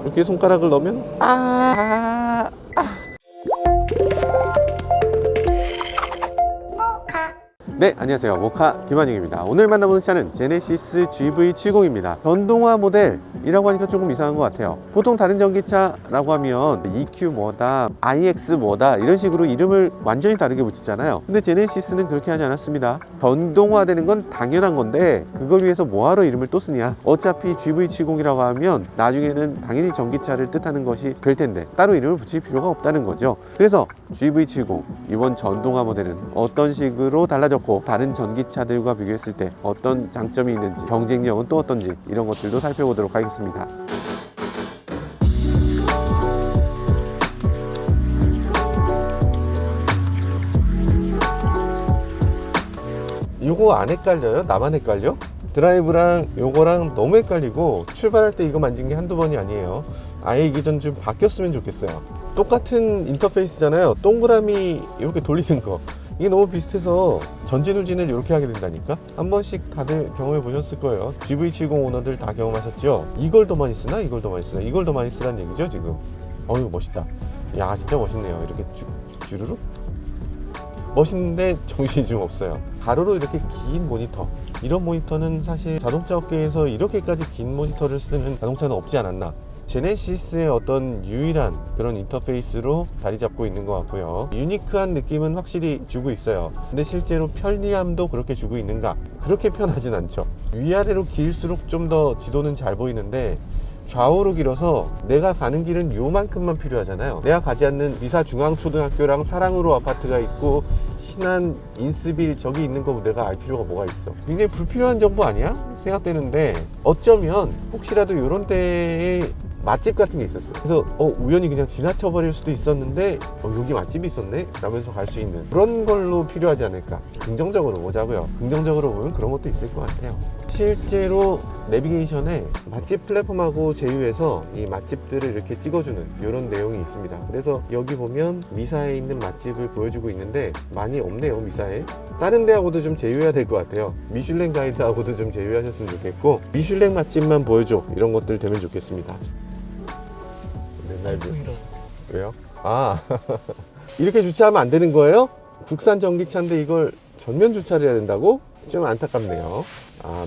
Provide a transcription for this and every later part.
이렇게 손가락을 넣으면 네, 안녕하세요. 모카 김한영입니다. 오늘 만나보는 차는 제네시스 GV70입니다. 전동화 모델이라고 하니까 조금 이상한 것 같아요. 보통 다른 전기차라고 하면 EQ 뭐다, iX 뭐다 이런 식으로 이름을 완전히 다르게 붙이잖아요. 근데 제네시스는 그렇게 하지 않았습니다. 전동화되는 건 당연한 건데 그걸 위해서 뭐하러 이름을 또 쓰냐. 어차피 GV70이라고 하면 나중에는 당연히 전기차를 뜻하는 것이 될 텐데 따로 이름을 붙일 필요가 없다는 거죠. 그래서 GV70 이번 전동화 모델은 어떤 식으로 달라졌고 다른 전기차들과 비교했을 때 어떤 장점이 있는지, 경쟁력은 또 어떤지 이런 것들도 살펴보도록 하겠습니다. 요거 안 헷갈려요? 나만 헷갈려? 드라이브랑 요거랑 너무 헷갈리고 출발할 때 이거 만진 게 한두 번이 아니에요. 아예 이게 좀 바뀌었으면 좋겠어요. 똑같은 인터페이스잖아요. 동그라미 이렇게 돌리는 거 이게 너무 비슷해서 전진후진을 이렇게 하게 된다니까. 한 번씩 다들 경험해 보셨을 거예요. GV70 오너들 다 경험하셨죠? 이걸 더 많이 쓰나? 이걸 더 많이 쓰나? 이걸 더 많이 쓰란 얘기죠 지금. 어휴 멋있다. 야 진짜 멋있네요. 이렇게 주르륵 멋있는데 정신이 좀 없어요. 가로로 이렇게 긴 모니터, 이런 모니터는 사실 자동차 업계에서 이렇게까지 긴 모니터를 쓰는 자동차는 없지 않았나. 제네시스의 어떤 유일한 그런 인터페이스로 자리 잡고 있는 것 같고요. 유니크한 느낌은 확실히 주고 있어요. 근데 실제로 편리함도 그렇게 주고 있는가? 그렇게 편하진 않죠. 위아래로 길수록 좀 더 지도는 잘 보이는데 좌우로 길어서 내가 가는 길은 요만큼만 필요하잖아요. 내가 가지 않는 미사중앙초등학교랑 사랑으로 아파트가 있고 신안 인스빌 저기 있는 거 내가 알 필요가 뭐가 있어. 굉장히 불필요한 정보 아니야? 생각되는데 어쩌면 혹시라도 이런 때에 맛집 같은 게 있었어. 그래서 우연히 그냥 지나쳐 버릴 수도 있었는데 여기 맛집이 있었네? 라면서 갈 수 있는 그런 걸로 필요하지 않을까. 긍정적으로 보자고요. 긍정적으로 보면 그런 것도 있을 것 같아요. 실제로 내비게이션에 맛집 플랫폼하고 제휴해서 이 맛집들을 이렇게 찍어주는 이런 내용이 있습니다. 그래서 여기 보면 미사에 있는 맛집을 보여주고 있는데 많이 없네요. 미사에 다른 데하고도 좀 제휴해야 될 것 같아요. 미슐랭 가이드하고도 좀 제휴하셨으면 좋겠고 미슐랭 맛집만 보여줘 이런 것들 되면 좋겠습니다. 맨날 왜요? 이렇게 주차하면 안 되는 거예요? 국산 전기차인데 이걸 전면 주차를 해야 된다고? 좀 안타깝네요.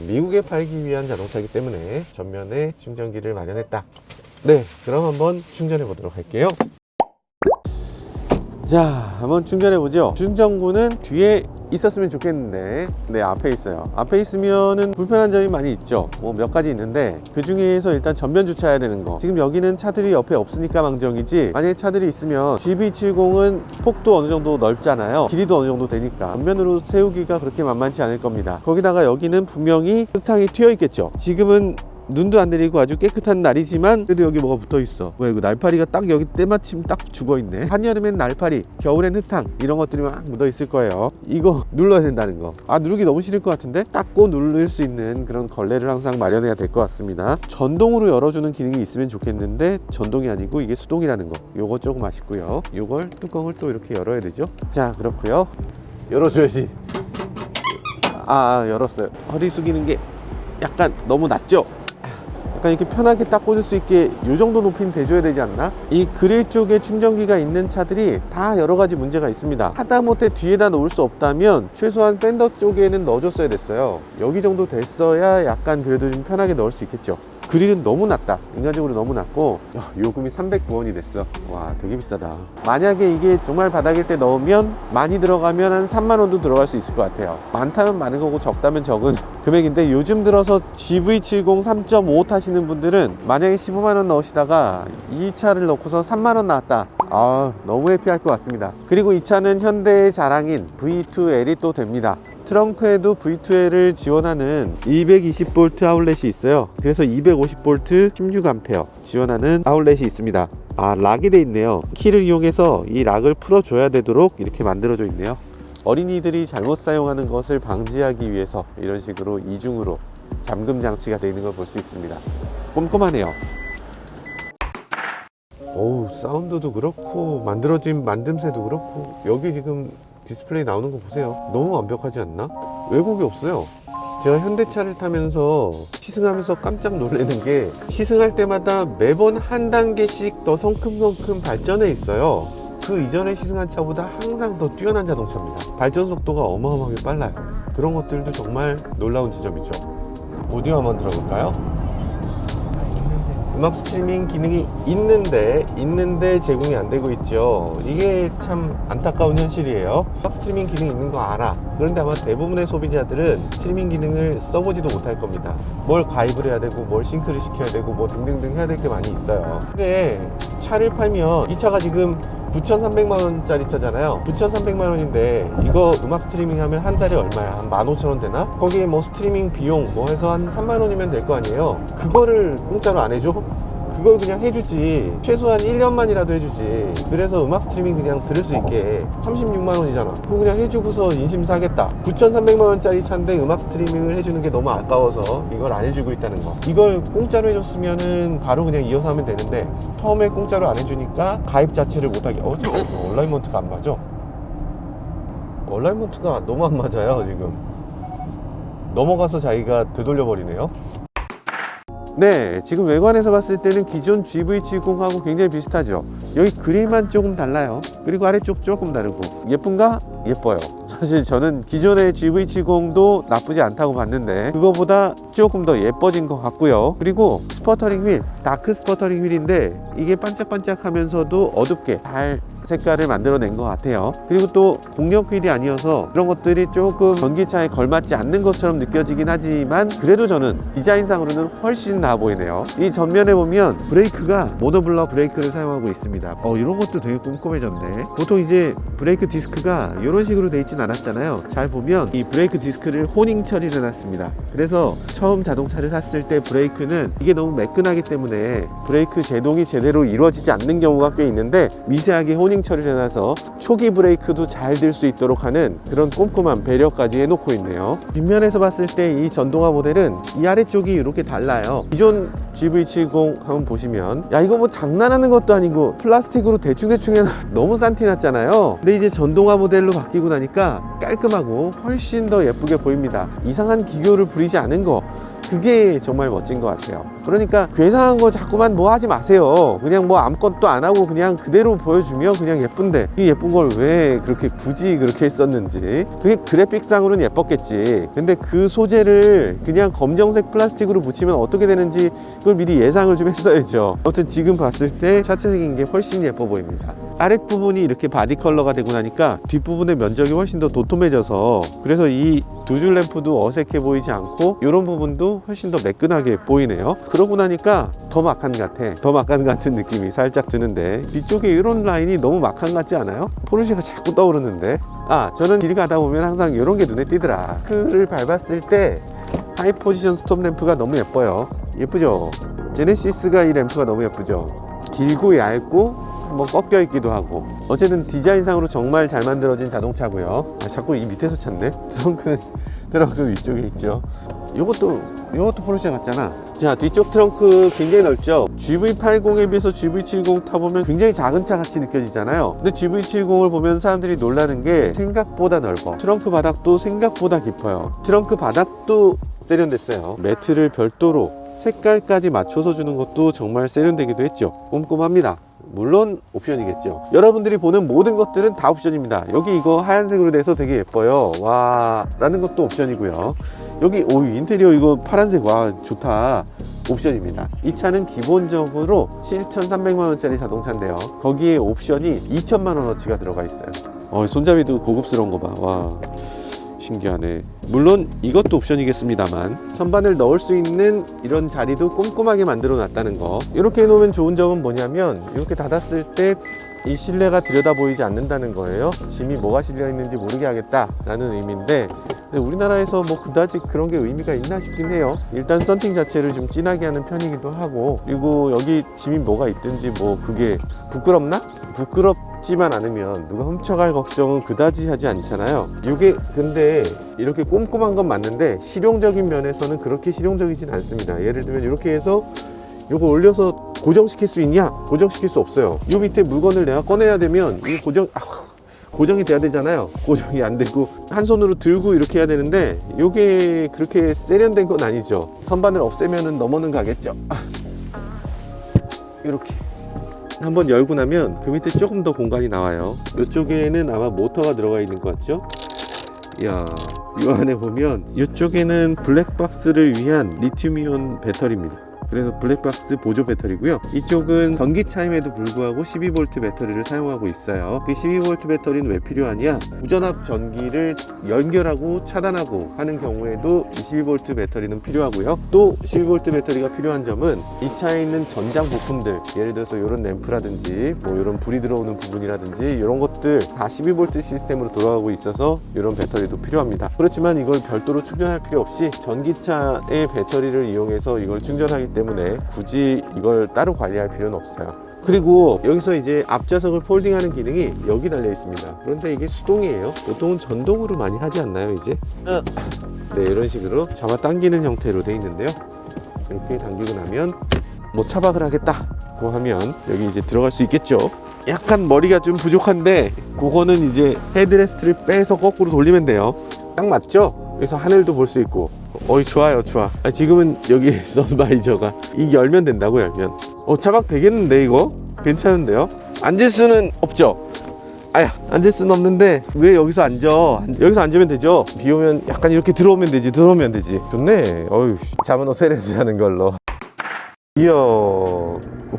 미국에 팔기 위한 자동차이기 때문에 전면에 충전기를 마련했다. 네, 그럼 한번 충전해 보도록 할게요. 자, 한번 충전해 보죠. 충전구는 뒤에 있었으면 좋겠는데 네, 앞에 있어요. 앞에 있으면은 불편한 점이 많이 있죠. 뭐 몇 가지 있는데 그 중에서 일단 전면 주차해야 되는 거. 지금 여기는 차들이 옆에 없으니까 망정이지 만약에 차들이 있으면 GV70은 폭도 어느 정도 넓잖아요. 길이도 어느 정도 되니까 전면으로 세우기가 그렇게 만만치 않을 겁니다. 거기다가 여기는 분명히 흙탕이 튀어 있겠죠. 지금은 눈도 안 내리고 아주 깨끗한 날이지만 그래도 여기 뭐가 붙어 있어. 뭐야, 이거 날파리가 딱 여기 때마침 딱 죽어 있네. 한여름엔 날파리, 겨울엔 흙탕 이런 것들이 막 묻어 있을 거예요. 이거 눌러야 된다는 거. 누르기 너무 싫을 것 같은데 닦고 누를 수 있는 그런 걸레를 항상 마련해야 될 것 같습니다. 전동으로 열어주는 기능이 있으면 좋겠는데 전동이 아니고 이게 수동이라는 거. 요거 조금 아쉽고요. 요걸 뚜껑을 또 이렇게 열어야 되죠. 자, 그렇고요. 열어줘야지. 열었어요. 허리 숙이는 게 약간 너무 낮죠? 약간 이렇게 편하게 딱 꽂을 수 있게 이 정도 높이는 돼줘야 되지 않나? 이 그릴 쪽에 충전기가 있는 차들이 다 여러 가지 문제가 있습니다. 하다못해 뒤에다 놓을 수 없다면 최소한 팬더 쪽에는 넣어줬어야 됐어요. 여기 정도 됐어야 약간 그래도 좀 편하게 넣을 수 있겠죠. 그릴은 너무 낮다. 인간적으로 너무 낮고 요금이 309원이 됐어. 와, 되게 비싸다. 만약에 이게 정말 바닥일 때 넣으면 많이 들어가면 한 3만원도 들어갈 수 있을 것 같아요. 많다면 많은 거고 적다면 적은 금액인데 요즘 들어서 GV70 3.5 타시는 분들은 만약에 15만원 넣으시다가 이 차를 넣고서 3만원 나왔다. 너무 해피할 것 같습니다. 그리고 이 차는 현대의 자랑인 V2L이 또 됩니다. 트렁크에도 V2L을 지원하는 220V 아울렛이 있어요. 그래서 250V 16A 지원하는 아울렛이 있습니다. 락이 돼 있네요. 키를 이용해서 이 락을 풀어줘야 되도록 이렇게 만들어져 있네요. 어린이들이 잘못 사용하는 것을 방지하기 위해서 이런 식으로 이중으로 잠금 장치가 되어 있는 걸 볼 수 있습니다. 꼼꼼하네요. 사운드도 그렇고 만들어진 만듦새도 그렇고 여기 지금 디스플레이 나오는 거 보세요. 너무 완벽하지 않나? 왜곡이 없어요. 제가 현대차를 타면서 시승하면서 깜짝 놀라는 게 시승할 때마다 매번 한 단계씩 더 성큼성큼 발전해 있어요. 그 이전에 시승한 차보다 항상 더 뛰어난 자동차입니다. 발전 속도가 어마어마하게 빨라요. 그런 것들도 정말 놀라운 지점이죠. 오디오 한번 들어볼까요? 음악 스트리밍 기능이 있는데 제공이 안 되고 있죠. 이게 참 안타까운 현실이에요. 음악 스트리밍 기능이 있는 거 알아. 그런데 아마 대부분의 소비자들은 스트리밍 기능을 써보지도 못할 겁니다. 뭘 가입을 해야 되고 뭘 싱크를 시켜야 되고 뭐 등등등 해야 될 게 많이 있어요. 근데 차를 팔면 이 차가 지금 9,300만원짜리 차잖아요. 9,300만원인데 이거 음악 스트리밍 하면 한 달에 얼마야? 한 15,000원 되나? 거기에 뭐 스트리밍 비용 뭐 해서 한 3만원이면 될 거 아니에요. 그거를 공짜로 안 해줘? 그걸 그냥 해주지. 최소한 1년만이라도 해주지. 그래서 음악 스트리밍 그냥 들을 수 있게 36만원이잖아. 그거 그냥 해주고서 인심 사겠다. 9,300만원짜리 차인데 음악 스트리밍을 해주는 게 너무 아까워서 이걸 안 해주고 있다는 거. 이걸 공짜로 해줬으면은 바로 그냥 이어서 하면 되는데 처음에 공짜로 안 해주니까 가입 자체를 못하게. 잠깐만, 얼라이먼트가 안 맞아. 얼라이먼트가 너무 안 맞아요 지금. 넘어가서 자기가 되돌려 버리네요. 네, 지금 외관에서 봤을 때는 기존 GV70하고 굉장히 비슷하죠. 여기 그릴만 조금 달라요. 그리고 아래쪽 조금 다르고. 예쁜가? 예뻐요. 사실 저는 기존의 GV70도 나쁘지 않다고 봤는데 그거보다 조금 더 예뻐진 것 같고요. 그리고 스퍼터링 휠, 다크 스퍼터링 휠인데 이게 반짝반짝 하면서도 어둡게 잘 색깔을 만들어낸 것 같아요. 그리고 또 공력 휠이 아니어서 그런 것들이 조금 전기차에 걸맞지 않는 것처럼 느껴지긴 하지만 그래도 저는 디자인상으로는 훨씬 나아 보이네요. 이 전면에 보면 브레이크가 모노블럭 브레이크를 사용하고 있습니다. 이런 것도 되게 꼼꼼해졌네. 보통 이제 브레이크 디스크가 이런 식으로 돼 있진 않았잖아요. 잘 보면 이 브레이크 디스크를 호닝 처리를 해놨습니다. 그래서 처음 자동차를 샀을 때 브레이크는 이게 너무 매끈하기 때문에 브레이크 제동이 제대로 이루어지지 않는 경우가 꽤 있는데 미세하게 호닝 처리를 해놔서 초기 브레이크도 잘 들 수 있도록 하는 그런 꼼꼼한 배려까지 해놓고 있네요. 뒷면에서 봤을 때 이 전동화 모델은 이 아래쪽이 이렇게 달라요. 기존 GV70 한번 보시면 야 이거 뭐 장난하는 것도 아니고 플라스틱으로 대충대충 해놔 너무 싼티 났잖아요. 근데 이제 전동화 모델로 바뀌고 나니까 깔끔하고 훨씬 더 예쁘게 보입니다. 이상한 기교를 부리지 않은 거 그게 정말 멋진 것 같아요. 그러니까 괴상한 거 자꾸만 뭐 하지 마세요. 그냥 뭐 아무것도 안 하고 그냥 그대로 보여주면 그냥 예쁜데 이 예쁜 걸 왜 그렇게 굳이 그렇게 했었는지. 그게 그래픽상으로는 예뻤겠지. 근데 그 소재를 그냥 검정색 플라스틱으로 붙이면 어떻게 되는지 그걸 미리 예상을 좀 했어야죠. 아무튼 지금 봤을 때 차체색인 게 훨씬 예뻐 보입니다. 아랫부분이 이렇게 바디 컬러가 되고 나니까 뒷부분의 면적이 훨씬 더 도톰해져서 그래서 이 두 줄 램프도 어색해 보이지 않고 이런 부분도 훨씬 더 매끈하게 보이네요. 그러고 나니까 더 마칸 같아. 더 마칸 같은 느낌이 살짝 드는데 뒤쪽에 이런 라인이 너무 마칸 같지 않아요? 포르쉐가 자꾸 떠오르는데 저는 길 가다 보면 항상 이런 게 눈에 띄더라. 그를 밟았을 때 하이 포지션 스톱 램프가 너무 예뻐요. 예쁘죠? 제네시스가 이 램프가 너무 예쁘죠? 길고 얇고 한번 꺾여 있기도 하고 어쨌든 디자인상으로 정말 잘 만들어진 자동차고요. 자꾸 이 밑에서 찾네. 트렁크 위쪽에 있죠. 이것도 포르쉐 같잖아. 자, 뒤쪽 트렁크 굉장히 넓죠. GV80에 비해서 GV70 타보면 굉장히 작은 차 같이 느껴지잖아요. 근데 GV70을 보면 사람들이 놀라는 게 생각보다 넓어. 트렁크 바닥도 생각보다 깊어요. 트렁크 바닥도 세련됐어요. 매트를 별도로 색깔까지 맞춰서 주는 것도 정말 세련되기도 했죠. 꼼꼼합니다. 물론 옵션이겠죠. 여러분들이 보는 모든 것들은 다 옵션입니다. 여기 이거 하얀색으로 돼서 되게 예뻐요. 와 라는 것도 옵션이고요. 여기 인테리어 이거 파란색 와 좋다. 옵션입니다. 이 차는 기본적으로 7,300만원짜리 자동차인데요. 거기에 옵션이 2천만원어치가 들어가 있어요. 손잡이도 고급스러운 거 봐. 와 신기하네. 물론 이것도 옵션이겠습니다만 선반을 넣을 수 있는 이런 자리도 꼼꼼하게 만들어 놨다는 거. 이렇게 해놓으면 좋은 점은 뭐냐면 이렇게 닫았을 때 이 실내가 들여다 보이지 않는다는 거예요. 짐이 뭐가 실려 있는지 모르게 하겠다 라는 의미인데 근데 우리나라에서 뭐 그다지 그런 게 의미가 있나 싶긴 해요. 일단 썬팅 자체를 좀 진하게 하는 편이기도 하고 그리고 여기 짐이 뭐가 있든지 뭐 그게 부끄럽나? 부끄럽지만 않으면 누가 훔쳐갈 걱정은 그다지 하지 않잖아요. 이게 근데 이렇게 꼼꼼한 건 맞는데 실용적인 면에서는 그렇게 실용적이진 않습니다. 예를 들면 이렇게 해서 이거 올려서 고정시킬 수 있냐? 고정시킬 수 없어요. 이 밑에 물건을 내가 꺼내야 되면 이 고정이 돼야 되잖아요. 고정이 안 되고 한 손으로 들고 이렇게 해야 되는데 이게 그렇게 세련된 건 아니죠. 선반을 없애면은 넘어는 가겠죠. 이렇게 한번 열고 나면 그 밑에 조금 더 공간이 나와요. 이쪽에는 아마 모터가 들어가 있는 것 같죠? 이야, 이 안에 보면 이쪽에는 블랙박스를 위한 리튬이온 배터리입니다. 그래서 블랙박스 보조 배터리고요. 이쪽은 전기차임에도 불구하고 12V 배터리를 사용하고 있어요. 그 12V 배터리는 왜 필요하냐? 무전압 전기를 연결하고 차단하고 하는 경우에도 이 12V 배터리는 필요하고요. 또 12V 배터리가 필요한 점은 이 차에 있는 전장 부품들, 예를 들어서 이런 램프라든지 뭐 이런 불이 들어오는 부분이라든지 이런 것들 다 12V 시스템으로 돌아가고 있어서 이런 배터리도 필요합니다. 그렇지만 이걸 별도로 충전할 필요 없이 전기차의 배터리를 이용해서 이걸 충전하기 때문에 굳이 이걸 따로 관리할 필요는 없어요. 그리고 여기서 이제 앞좌석을 폴딩하는 기능이 여기 달려 있습니다. 그런데 이게 수동이에요. 보통은 전동으로 많이 하지 않나요, 이제? 네, 이런 식으로 잡아당기는 형태로 되어 있는데요. 이렇게 당기고 나면 뭐 차박을 하겠다고 하면 여기 이제 들어갈 수 있겠죠. 약간 머리가 좀 부족한데 그거는 이제 헤드레스트를 빼서 거꾸로 돌리면 돼요. 딱 맞죠? 그래서 하늘도 볼 수 있고. 어이, 좋아요, 좋아. 지금은 여기 선바이저가 이게 열면 된다고, 열면. 차박 되겠는데 이거? 괜찮은데요? 앉을 수는 없죠? 아야, 앉을 수는 없는데 왜 여기서 앉아? 여기서 앉으면 되죠? 비 오면 약간 이렇게 들어오면 되지. 좋네. 어휴, 잠은 호텔에서 자는 걸로. 이야,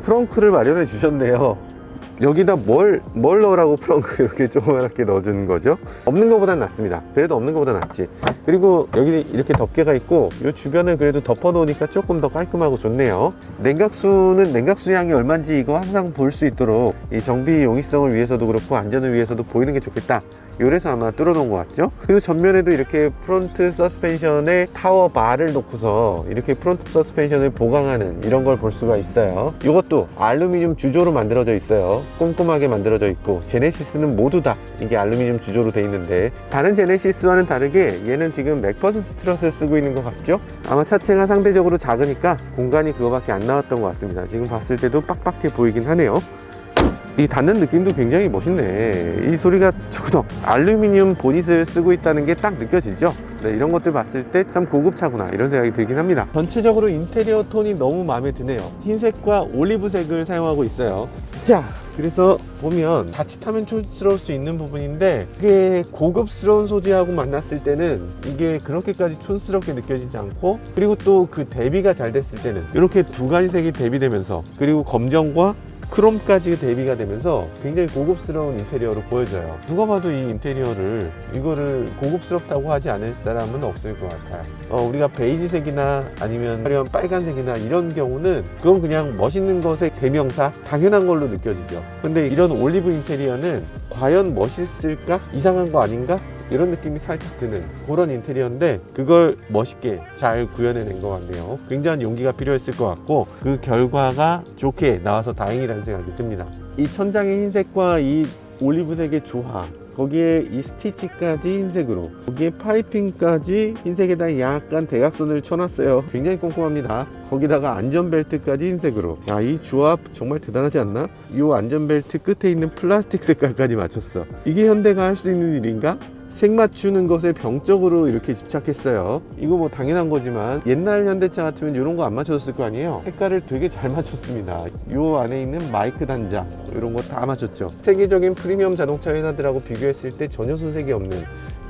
프렁크를 마련해 주셨네요. 여기다 뭘 넣으라고 프렁크 이렇게 조그맣게 넣어주는 거죠? 없는 것보단 낫습니다. 그래도 없는 것보다 낫지. 그리고 여기 이렇게 덮개가 있고 이 주변을 그래도 덮어 놓으니까 조금 더 깔끔하고 좋네요. 냉각수는 냉각수 양이 얼마인지 이거 항상 볼 수 있도록 이 정비 용이성을 위해서도 그렇고 안전을 위해서도 보이는 게 좋겠다. 요래서 아마 뚫어 놓은 것 같죠? 그리고 전면에도 이렇게 프론트 서스펜션에 타워 바를 놓고서 이렇게 프론트 서스펜션을 보강하는 이런 걸 볼 수가 있어요. 이것도 알루미늄 주조로 만들어져 있어요. 꼼꼼하게 만들어져 있고 제네시스는 모두 다 이게 알루미늄 주조로 돼 있는데 다른 제네시스와는 다르게 얘는 지금 맥퍼슨 스트럿을 쓰고 있는 것 같죠? 아마 차체가 상대적으로 작으니까 공간이 그거밖에 안 나왔던 것 같습니다. 지금 봤을 때도 빡빡해 보이긴 하네요. 이 닿는 느낌도 굉장히 멋있네. 이 소리가 조금 알루미늄 보닛을 쓰고 있다는 게 딱 느껴지죠? 네, 이런 것들 봤을 때 참 고급차구나 이런 생각이 들긴 합니다. 전체적으로 인테리어 톤이 너무 마음에 드네요. 흰색과 올리브색을 사용하고 있어요. 자, 그래서 보면 자칫하면 촌스러울 수 있는 부분인데 이게 고급스러운 소재하고 만났을 때는 이게 그렇게까지 촌스럽게 느껴지지 않고, 그리고 또 그 대비가 잘 됐을 때는 이렇게 두 가지 색이 대비되면서 그리고 검정과 크롬까지 대비가 되면서 굉장히 고급스러운 인테리어로 보여져요. 누가 봐도 이 인테리어를 이거를 고급스럽다고 하지 않을 사람은 없을 것 같아요. 우리가 베이지색이나 아니면 화려한 빨간색이나 이런 경우는 그건 그냥 멋있는 것의 대명사, 당연한 걸로 느껴지죠. 근데 이런 올리브 인테리어는 과연 멋있을까? 이상한 거 아닌가? 이런 느낌이 살짝 드는 그런 인테리어인데 그걸 멋있게 잘 구현해낸 것 같네요. 굉장한 용기가 필요했을 것 같고 그 결과가 좋게 나와서 다행이라는 생각이 듭니다. 이 천장의 흰색과 이 올리브색의 조화, 거기에 이 스티치까지 흰색으로, 거기에 파이핑까지 흰색에다 약간 대각선을 쳐놨어요. 굉장히 꼼꼼합니다. 거기다가 안전벨트까지 흰색으로. 야, 이 조합 정말 대단하지 않나? 이 안전벨트 끝에 있는 플라스틱 색깔까지 맞췄어. 이게 현대가 할 수 있는 일인가? 색 맞추는 것에 병적으로 이렇게 집착했어요. 이거 뭐 당연한 거지만 옛날 현대차 같으면 이런 거 안 맞춰줬을 거 아니에요. 색깔을 되게 잘 맞췄습니다. 이 안에 있는 마이크 단자 이런 거 다 맞췄죠. 세계적인 프리미엄 자동차 회사들하고 비교했을 때 전혀 손색이 없는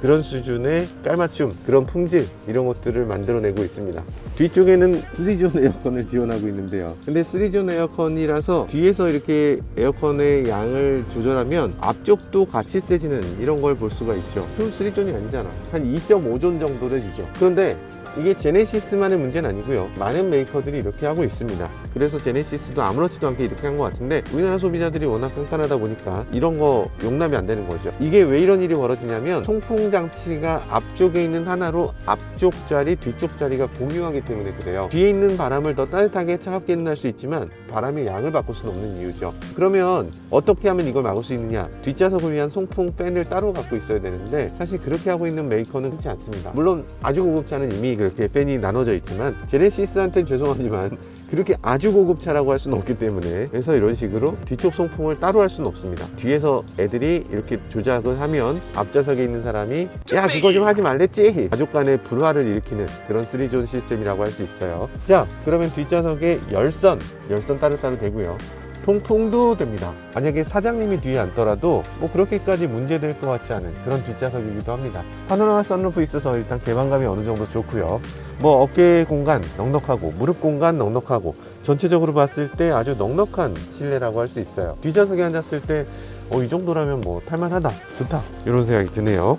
그런 수준의 깔맞춤, 그런 품질, 이런 것들을 만들어내고 있습니다. 뒤쪽에는 3존 에어컨을 지원하고 있는데요. 근데 3존 에어컨이라서 뒤에서 이렇게 에어컨의 양을 조절하면 앞쪽도 같이 세지는 이런 걸 볼 수가 있죠. 3존이 아니잖아. 한 2.5존 정도를 주죠. 그런데 이게 제네시스만의 문제는 아니고요. 많은 메이커들이 이렇게 하고 있습니다. 그래서 제네시스도 아무렇지도 않게 이렇게 한 것 같은데 우리나라 소비자들이 워낙 깐깐하다 보니까 이런 거 용납이 안 되는 거죠. 이게 왜 이런 일이 벌어지냐면 통풍 장치가 앞쪽에 있는 하나로 앞쪽 자리, 뒤쪽 자리가 공유하기 때문에 그래요. 뒤에 있는 바람을 더 따뜻하게 차갑게는 할 수 있지만 바람의 양을 바꿀 수는 없는 이유죠. 그러면 어떻게 하면 이걸 막을 수 있느냐? 뒷좌석을 위한 송풍 팬을 따로 갖고 있어야 되는데 사실 그렇게 하고 있는 메이커는 흔치 않습니다. 물론 아주 고급차는 이미 이렇게 팬이 나눠져 있지만 제네시스한테는 죄송하지만 그렇게 아주 고급차라고 할 수는 없기 때문에, 그래서 이런 식으로 뒤쪽 송풍을 따로 할 수는 없습니다. 뒤에서 애들이 이렇게 조작을 하면 앞좌석에 있는 사람이 야 그거 좀 하지 말랬지, 가족 간의 불화를 일으키는 그런 3존 시스템이라고 할 수 있어요. 자, 그러면 뒷좌석에 열선 따로따로 되고요. 통풍도 됩니다. 만약에 사장님이 뒤에 앉더라도 뭐 그렇게까지 문제될 것 같지 않은 그런 뒷좌석이기도 합니다. 파노라마 선루프 있어서 일단 개방감이 어느 정도 좋고요. 뭐 어깨 공간 넉넉하고 무릎 공간 넉넉하고 전체적으로 봤을 때 아주 넉넉한 실내라고 할 수 있어요. 뒷좌석에 앉았을 때 이 정도라면 뭐 탈만하다, 좋다, 이런 생각이 드네요.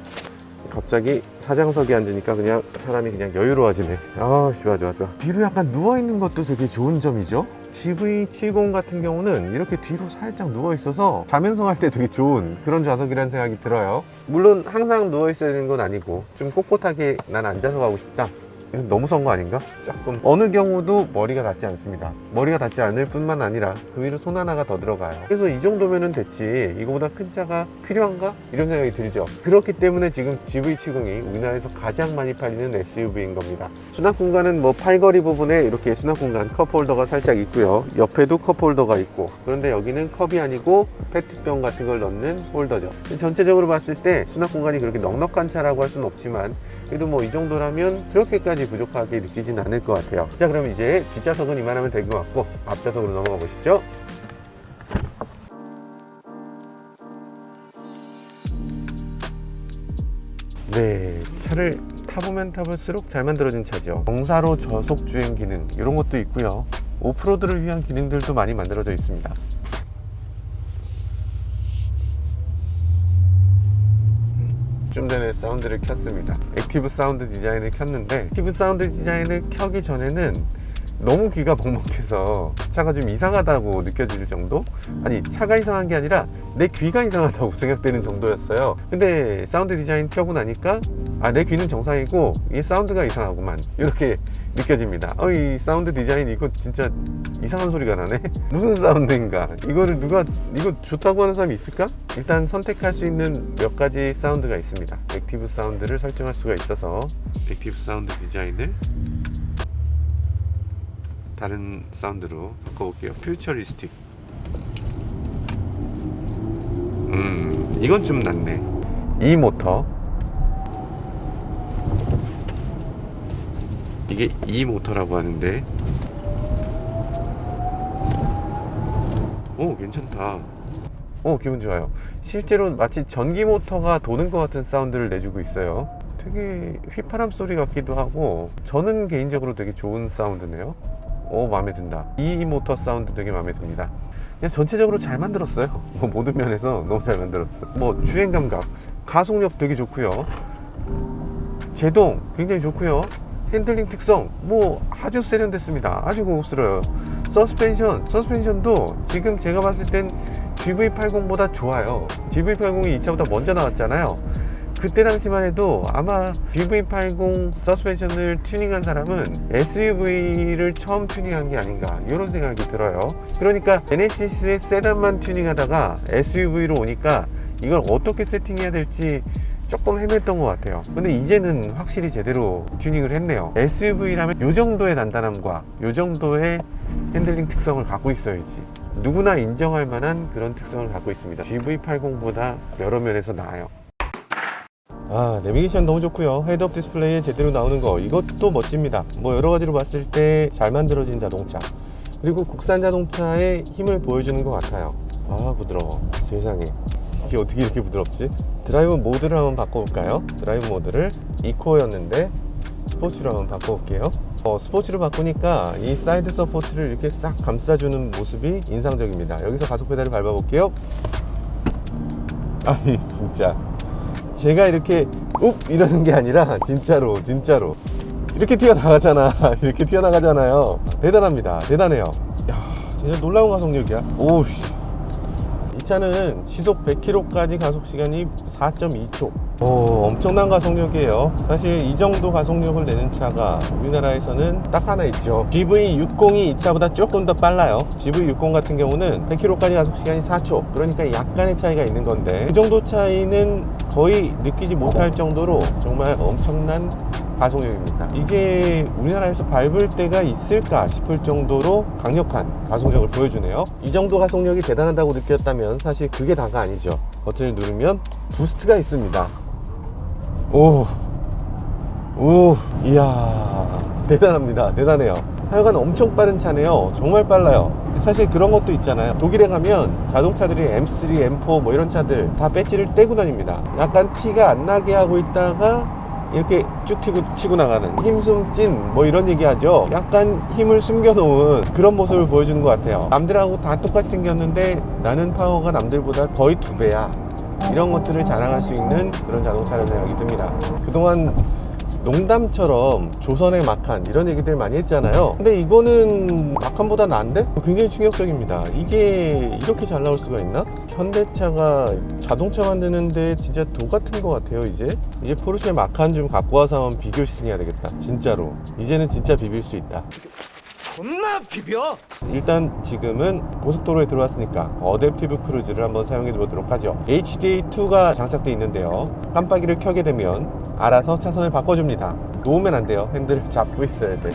갑자기 사장석에 앉으니까 그냥 사람이 그냥 여유로워지네. 아, 좋아. 뒤로 약간 누워있는 것도 되게 좋은 점이죠. GV70 같은 경우는 이렇게 뒤로 살짝 누워있어서 자면서 갈 때 되게 좋은 그런 좌석이라는 생각이 들어요. 물론 항상 누워있어야 되는 건 아니고 좀 꼿꼿하게 난 앉아서 가고 싶다, 이건 너무 선 거 아닌가? 조금 어느 경우도 머리가 닿지 않습니다. 머리가 닿지 않을 뿐만 아니라 그 위로 손 하나가 더 들어가요. 그래서 이 정도면은 됐지, 이거보다 큰 차가 필요한가? 이런 생각이 들죠. 그렇기 때문에 지금 GV70이 우리나라에서 가장 많이 팔리는 SUV인 겁니다. 수납 공간은 뭐 팔걸이 부분에 이렇게 수납 공간 컵홀더가 살짝 있고요. 옆에도 컵홀더가 있고, 그런데 여기는 컵이 아니고 페트병 같은 걸 넣는 홀더죠. 전체적으로 봤을 때 수납 공간이 그렇게 넉넉한 차라고 할 수는 없지만, 그래도 뭐 이 정도라면 그렇게까지 부족하게 느끼진 않을 것 같아요. 자, 그럼 이제 뒷좌석은 이만하면 될 것 같고 앞좌석으로 넘어가 보시죠. 네, 차를 타보면 타볼수록 잘 만들어진 차죠. 정사로 저속 주행 기능 이런 것도 있고요. 오프로드를 위한 기능들도 많이 만들어져 있습니다. 좀 전에 사운드를 켰습니다. 액티브 사운드 디자인을 켰는데, 액티브 사운드 디자인을 켜기 전에는 너무 귀가 먹먹해서 차가 좀 이상하다고 느껴질 정도? 아니, 차가 이상한 게 아니라 내 귀가 이상하다고 생각되는 정도였어요. 근데 사운드 디자인 켜고 나니까 내 귀는 정상이고 이 사운드가 이상하구만, 이렇게 느껴집니다. 이 사운드 디자인 이거 진짜 이상한 소리가 나네. 무슨 사운드인가? 이거를 이거 좋다고 하는 사람이 있을까? 일단 선택할 수 있는 몇 가지 사운드가 있습니다. 액티브 사운드를 설정할 수가 있어서 액티브 사운드 디자인을 다른 사운드로 바꿔볼게요. 퓨처리스틱. 이건 좀 낫네. 이 모터, 이게 이 모터라고 하는데, 오, 괜찮다. 기분 좋아요. 실제로 마치 전기 모터가 도는 것 같은 사운드를 내주고 있어요. 되게 휘파람 소리 같기도 하고, 저는 개인적으로 되게 좋은 사운드네요. 마음에 든다. 이 모터 사운드 되게 마음에 듭니다. 그냥 전체적으로 잘 만들었어요. 모든 면에서 너무 잘 만들었어. 주행 감각, 가속력 되게 좋고요. 제동 굉장히 좋고요. 핸들링 특성 아주 세련됐습니다. 아주 고급스러워요. 서스펜션도 지금 제가 봤을 땐 GV80보다 좋아요. GV80이 이 차보다 먼저 나왔잖아요. 그때 당시만 해도 아마 GV80 서스펜션을 튜닝한 사람은 SUV를 처음 튜닝한 게 아닌가, 이런 생각이 들어요. 그러니까 제네시스의 세단만 튜닝하다가 SUV로 오니까 이걸 어떻게 세팅해야 될지 조금 헤맸던 것 같아요. 근데 이제는 확실히 제대로 튜닝을 했네요. SUV라면 이 정도의 단단함과 이 정도의 핸들링 특성을 갖고 있어야지, 누구나 인정할 만한 그런 특성을 갖고 있습니다. GV80보다 여러 면에서 나아요. 내비게이션 너무 좋고요. 헤드업 디스플레이에 제대로 나오는 거, 이것도 멋집니다. 여러 가지로 봤을 때 잘 만들어진 자동차, 그리고 국산 자동차의 힘을 보여주는 것 같아요. 부드러워. 세상에, 이게 어떻게 이렇게 부드럽지? 드라이브 모드를 한번 바꿔볼까요? 드라이브 모드를 이코였는데 스포츠로 한번 바꿔볼게요. 스포츠로 바꾸니까 이 사이드 서포트를 이렇게 싹 감싸주는 모습이 인상적입니다. 여기서 가속 페달을 밟아볼게요. 아니, 진짜 제가 이렇게 이러는 게 아니라 진짜로 이렇게 튀어나가잖아. 이렇게 튀어나가잖아요. 대단합니다. 대단해요. 진짜 놀라운 가속력이야. 이 차는 시속 100km까지 가속 시간이 4.2초. 엄청난 가속력이에요. 사실 이 정도 가속력을 내는 차가 우리나라에서는 딱 하나 있죠. GV60이 이 차보다 조금 더 빨라요. GV60 같은 경우는 100km까지 가속 시간이 4초. 그러니까 약간의 차이가 있는 건데, 그 정도 차이는 거의 느끼지 못할 정도로 정말 엄청난 가속력입니다. 이게 우리나라에서 밟을 때가 있을까 싶을 정도로 강력한 가속력을 보여주네요. 이 정도 가속력이 대단하다고 느꼈다면 사실 그게 다가 아니죠. 버튼을 누르면 부스트가 있습니다. 오, 이야, 대단합니다. 대단해요. 하여간 엄청 빠른 차네요. 정말 빨라요. 사실 그런 것도 있잖아요. 독일에 가면 자동차들이 M3, M4 뭐 이런 차들 다 배지를 떼고 다닙니다. 약간 티가 안 나게 하고 있다가 이렇게 쭉 치고 나가는 힘숨찐 뭐 이런 얘기 하죠. 약간 힘을 숨겨놓은 그런 모습을 보여주는 것 같아요. 남들하고 다 똑같이 생겼는데 나는 파워가 남들보다 거의 2배야. 이런 것들을 자랑할 수 있는 그런 자동차라는 생각이 듭니다. 그동안 농담처럼 조선의 마칸 이런 얘기들 많이 했잖아요. 근데 이거는 마칸보다 나은데? 굉장히 충격적입니다. 이게 이렇게 잘 나올 수가 있나? 현대차가 자동차 만드는데 진짜 도 같은 것 같아요. 이제 포르쉐 마칸 좀 갖고 와서 한번 비교 시승해야 되겠다. 진짜로 이제는 진짜 비빌 수 있다. 존나 비벼! 일단 지금은 고속도로에 들어왔으니까 어댑티브 크루즈를 한번 사용해 보도록 하죠. HDA2가 장착되어 있는데요. 깜빡이를 켜게 되면 알아서 차선을 바꿔줍니다. 놓으면 안 돼요. 핸들을 잡고 있어야 돼.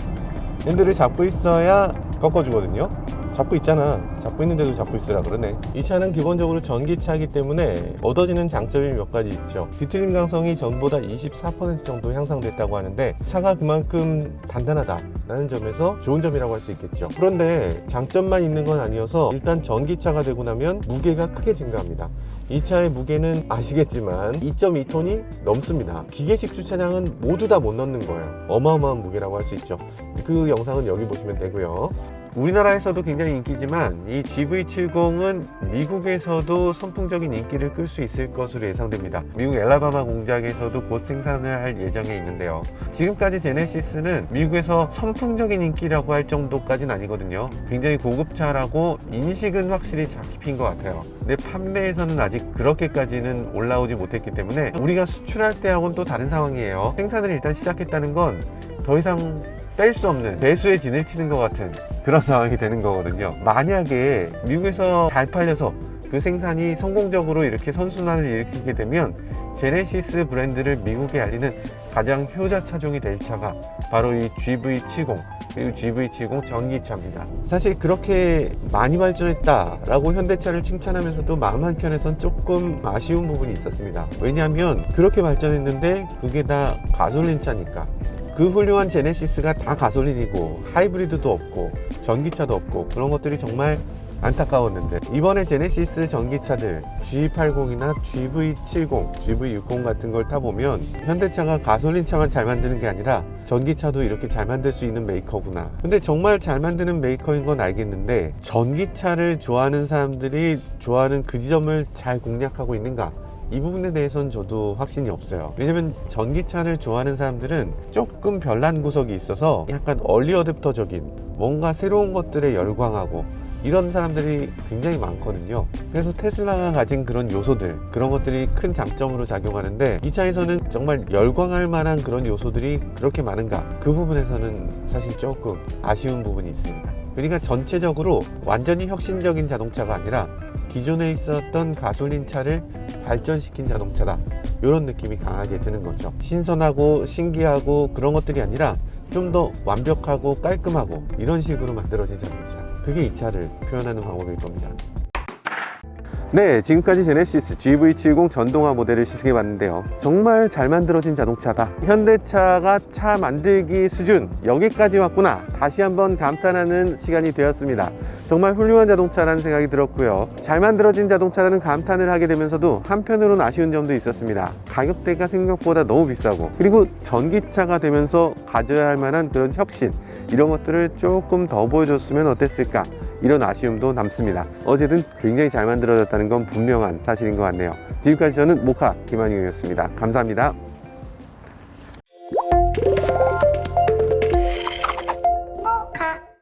핸들을 잡고 있어야 꺾어주거든요. 잡고 있잖아. 잡고 있는데도 잡고 있으라 그러네. 이 차는 기본적으로 전기차이기 때문에 얻어지는 장점이 몇 가지 있죠. 뒤틀림 강성이 전보다 24% 정도 향상됐다고 하는데 차가 그만큼 단단하다라는 점에서 좋은 점이라고 할 수 있겠죠. 그런데 장점만 있는 건 아니어서 일단 전기차가 되고 나면 무게가 크게 증가합니다. 이 차의 무게는 아시겠지만 2.2톤이 넘습니다. 기계식 주차장은 모두 다 못 넣는 거예요. 어마어마한 무게라고 할 수 있죠. 그 영상은 여기 보시면 되고요. 우리나라에서도 굉장히 인기지만 이 GV70은 미국에서도 선풍적인 인기를 끌 수 있을 것으로 예상됩니다. 미국 엘라바마 공장에서도 곧 생산을 할 예정에 있는데요. 지금까지 제네시스는 미국에서 선풍적인 인기라고 할 정도까지는 아니거든요. 굉장히 고급차라고 인식은 확실히 잡힌 것 같아요. 근데 판매에서는 아직 그렇게까지는 올라오지 못했기 때문에 우리가 수출할 때하고는 또 다른 상황이에요. 생산을 일단 시작했다는 건 더 이상 뺄 수 없는 배수의 진을 치는 것 같은 그런 상황이 되는 거거든요. 만약에 미국에서 잘 팔려서 그 생산이 성공적으로 이렇게 선순환을 일으키게 되면 제네시스 브랜드를 미국에 알리는 가장 효자 차종이 될 차가 바로 이 GV70 그리고 GV70 전기차입니다. 사실 그렇게 많이 발전했다라고 현대차를 칭찬하면서도 마음 한켠에선 조금 아쉬운 부분이 있었습니다. 왜냐하면 그렇게 발전했는데 그게 다 가솔린 차니까. 그 훌륭한 제네시스가 다 가솔린이고 하이브리드도 없고 전기차도 없고 그런 것들이 정말 안타까웠는데 이번에 제네시스 전기차들 G80이나 GV70, GV60 같은 걸 타보면 현대차가 가솔린차만 잘 만드는 게 아니라 전기차도 이렇게 잘 만들 수 있는 메이커구나. 근데 정말 잘 만드는 메이커인 건 알겠는데 전기차를 좋아하는 사람들이 좋아하는 그 지점을 잘 공략하고 있는가? 이 부분에 대해서는 저도 확신이 없어요. 왜냐면 전기차를 좋아하는 사람들은 조금 별난 구석이 있어서 약간 얼리 어댑터적인 뭔가 새로운 것들에 열광하고 이런 사람들이 굉장히 많거든요. 그래서 테슬라가 가진 그런 요소들, 그런 것들이 큰 장점으로 작용하는데 이 차에서는 정말 열광할 만한 그런 요소들이 그렇게 많은가? 그 부분에서는 사실 조금 아쉬운 부분이 있습니다. 그러니까 전체적으로 완전히 혁신적인 자동차가 아니라 기존에 있었던 가솔린 차를 발전시킨 자동차다, 이런 느낌이 강하게 드는 거죠. 신선하고 신기하고 그런 것들이 아니라 좀 더 완벽하고 깔끔하고 이런 식으로 만들어진 자동차, 그게 이 차를 표현하는 방법일 겁니다. 네, 지금까지 제네시스 GV70 전동화 모델을 시승해 봤는데요. 정말 잘 만들어진 자동차다. 현대차가 차 만들기 수준 여기까지 왔구나, 다시 한번 감탄하는 시간이 되었습니다. 정말 훌륭한 자동차라는 생각이 들었고요. 잘 만들어진 자동차라는 감탄을 하게 되면서도 한편으로는 아쉬운 점도 있었습니다. 가격대가 생각보다 너무 비싸고, 그리고 전기차가 되면서 가져야 할 만한 그런 혁신, 이런 것들을 조금 더 보여줬으면 어땠을까, 이런 아쉬움도 남습니다. 어쨌든 굉장히 잘 만들어졌다는 건 분명한 사실인 것 같네요. 지금까지 저는 모카 김한용이었습니다. 감사합니다.